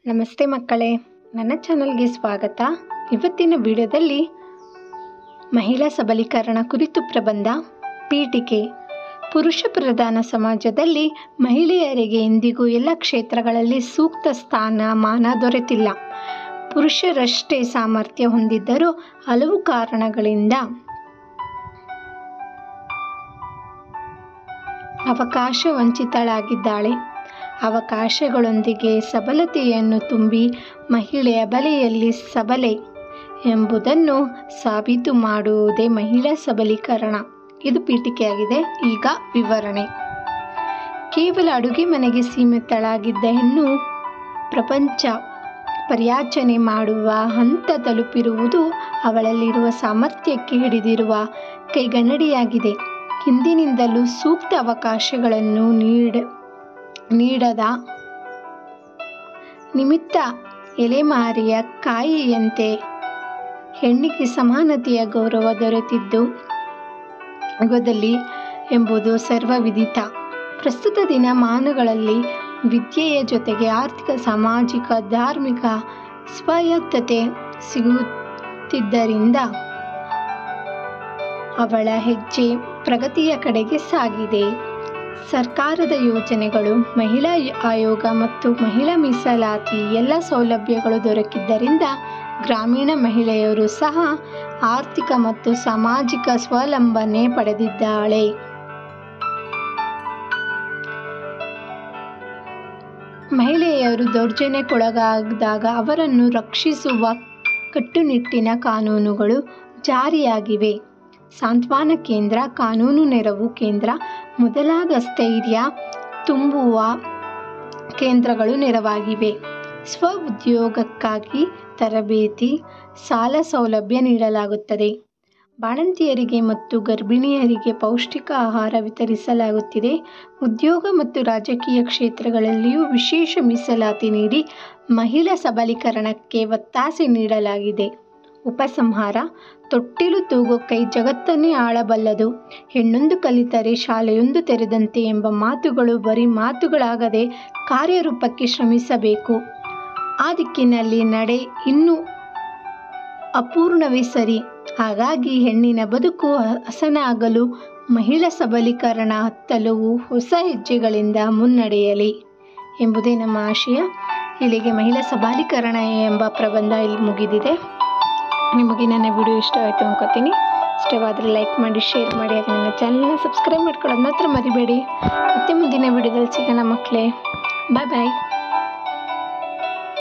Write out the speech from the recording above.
ನಮಸ್ತೆ ಮಕ್ಕಳೇ, ನನ್ನ ಚಾನಲ್ಗೆ ಸ್ವಾಗತ. ಇವತ್ತಿನ ವಿಡಿಯೋದಲ್ಲಿ ಮಹಿಳಾ ಸಬಲೀಕರಣ ಕುರಿತು ಪ್ರಬಂಧ ಪೀಠಿಕೆ. ಪುರುಷ ಪ್ರಧಾನ ಸಮಾಜದಲ್ಲಿ ಮಹಿಳೆಯರಿಗೆ ಇಂದಿಗೂ ಎಲ್ಲ ಕ್ಷೇತ್ರಗಳಲ್ಲಿ ಸೂಕ್ತ ಸ್ಥಾನಮಾನ ದೊರೆತಿಲ್ಲ. ಪುರುಷರಷ್ಟೇ ಸಾಮರ್ಥ್ಯ ಹೊಂದಿದ್ದರೂ ಹಲವು ಕಾರಣಗಳಿಂದ ಅವಕಾಶ ವಂಚಿತಳಾಗಿದ್ದಾಳೆ. ಅವಕಾಶಗಳೊಂದಿಗೆ ಸಬಲತೆಯನ್ನು ತುಂಬಿ ಮಹಿಳೆಯ ಬಲೆಯಲ್ಲಿ ಸಬಲೆ ಎಂಬುದನ್ನು ಸಾಬೀತು ಮಾಡುವುದೇ ಮಹಿಳಾ ಸಬಲೀಕರಣ. ಇದು ಪೀಠಿಕೆಯಾಗಿದೆ. ಈಗ ವಿವರಣೆ. ಕೇವಲ ಅಡುಗೆ ಮನೆಗೆ ಸೀಮಿತಳಾಗಿದ್ದ ಹೆಣ್ಣು ಪ್ರಪಂಚ ಪರ್ಯಾಚನೆ ಮಾಡುವ ಹಂತ ತಲುಪಿರುವುದು ಅವಳಲ್ಲಿರುವ ಸಾಮರ್ಥ್ಯಕ್ಕೆ ಹಿಡಿದಿರುವ ಕೈಗನ್ನಡಿಯಾಗಿದೆ. ಹಿಂದಿನಿಂದಲೂ ಸೂಕ್ತ ಅವಕಾಶಗಳನ್ನು ನೀಡದ ನಿಮಿತ್ತ ಎಲೆಮಾರಿಯ ಕಾಯಿಯಂತೆ ಹೆಣ್ಣಿಗೆ ಸಮಾನತೆಯ ಗೌರವ ದೊರೆತಿದ್ದು ಯುಗದಲ್ಲಿ ಎಂಬುದು ಸರ್ವವಿದಿತ. ಪ್ರಸ್ತುತ ದಿನಮಾನಗಳಲ್ಲಿ ವಿದ್ಯೆಯ ಜೊತೆಗೆ ಆರ್ಥಿಕ, ಸಾಮಾಜಿಕ, ಧಾರ್ಮಿಕ ಸ್ವಾಯತ್ತತೆ ಸಿಗುತ್ತಿದ್ದರಿಂದ ಅವಳ ಹೆಜ್ಜೆ ಪ್ರಗತಿಯ ಕಡೆಗೆ ಸಾಗಿದೆ. ಸರ್ಕಾರದ ಯೋಜನೆಗಳು, ಮಹಿಳಾ ಆಯೋಗ ಮತ್ತು ಮಹಿಳಾ ಮೀಸಲಾತಿ ಎಲ್ಲ ಸೌಲಭ್ಯಗಳು ದೊರಕಿದ್ದರಿಂದ ಗ್ರಾಮೀಣ ಮಹಿಳೆಯರು ಸಹ ಆರ್ಥಿಕ ಮತ್ತು ಸಾಮಾಜಿಕ ಸ್ವಾವಲಂಬನೆ ಪಡೆದಿದ್ದಾಳೆ. ಮಹಿಳೆಯರು ದೌರ್ಜನ್ಯಕ್ಕೊಳಗಾದಾಗ ಅವರನ್ನು ರಕ್ಷಿಸುವ ಕಟ್ಟುನಿಟ್ಟಿನ ಕಾನೂನುಗಳು ಜಾರಿಯಾಗಿವೆ. ಸಾಂತ್ವನ ಕೇಂದ್ರ, ಕಾನೂನು ನೆರವು ಕೇಂದ್ರ ಮೊದಲಾದ ಸ್ಥೈರ್ಯ ತುಂಬುವ ಕೇಂದ್ರಗಳು ನೆರವಾಗಿವೆ. ಸ್ವ ಉದ್ಯೋಗಕ್ಕಾಗಿ ತರಬೇತಿ, ಸಾಲ ಸೌಲಭ್ಯ ನೀಡಲಾಗುತ್ತದೆ. ಬಾಣಂತಿಯರಿಗೆ ಮತ್ತು ಗರ್ಭಿಣಿಯರಿಗೆ ಪೌಷ್ಟಿಕ ಆಹಾರ ವಿತರಿಸಲಾಗುತ್ತಿದೆ. ಉದ್ಯೋಗ ಮತ್ತು ರಾಜಕೀಯ ಕ್ಷೇತ್ರಗಳಲ್ಲಿಯೂ ವಿಶೇಷ ಮೀಸಲಾತಿ ನೀಡಿ ಮಹಿಳಾ ಸಬಲೀಕರಣಕ್ಕೆ ಒತ್ತಾಸೆ ನೀಡಲಾಗಿದೆ. ಉಪಸಂಹಾರ. ತೊಟ್ಟಿಲು ತೂಗೋ ಕೈ ಜಗತ್ತನ್ನೇ ಆಳಬಲ್ಲದು. ಹೆಣ್ಣೊಂದು ಕಲಿತರೆ ಶಾಲೆಯೊಂದು ತೆರೆದಂತೆ ಎಂಬ ಮಾತುಗಳು ಬರೀ ಮಾತುಗಳಾಗದೆ ಕಾರ್ಯರೂಪಕ್ಕೆ ಶ್ರಮಿಸಬೇಕು. ಆ ದಿಕ್ಕಿನಲ್ಲಿ ನಡೆ ಇನ್ನೂ ಅಪೂರ್ಣವೇ ಸರಿ. ಹಾಗಾಗಿ ಹೆಣ್ಣಿನ ಬದುಕು ಹಸನಾಗಲು ಮಹಿಳಾ ಸಬಲೀಕರಣ ಹತ್ತಲು ಹೊಸ ಹೆಜ್ಜೆಗಳಿಂದ ಮುನ್ನಡೆಯಲಿ ಎಂಬುದೇ ನಮ್ಮ ಆಶಯ. ಇಲ್ಲಿಗೆ ಮಹಿಳಾ ಸಬಲೀಕರಣ ಎಂಬ ಪ್ರಬಂಧ ಇಲ್ಲಿ ಮುಗಿದಿದೆ. ನಿಮಗೆ ನನ್ನ ವಿಡಿಯೋ ಇಷ್ಟವಾಯಿತು ಅನ್ಕೋತೀನಿ. ಇಷ್ಟವಾದರೆ ಲೈಕ್ ಮಾಡಿ, ಶೇರ್ ಮಾಡಿ, ಹಾಗೆ ನನ್ನ ಚಾನಲ್ನ ಸಬ್ಸ್ಕ್ರೈಬ್ ಮಾಡ್ಕೊಳ್ಳೋದು ಮಾತ್ರ ಮರಿಬೇಡಿ. ಮತ್ತೆ ಮುಂದಿನ ವಿಡಿಯೋದಲ್ಲಿ ಸಿಗೋಣ ಮಕ್ಕಳೇ. ಬಾಯ್ ಬಾಯ್.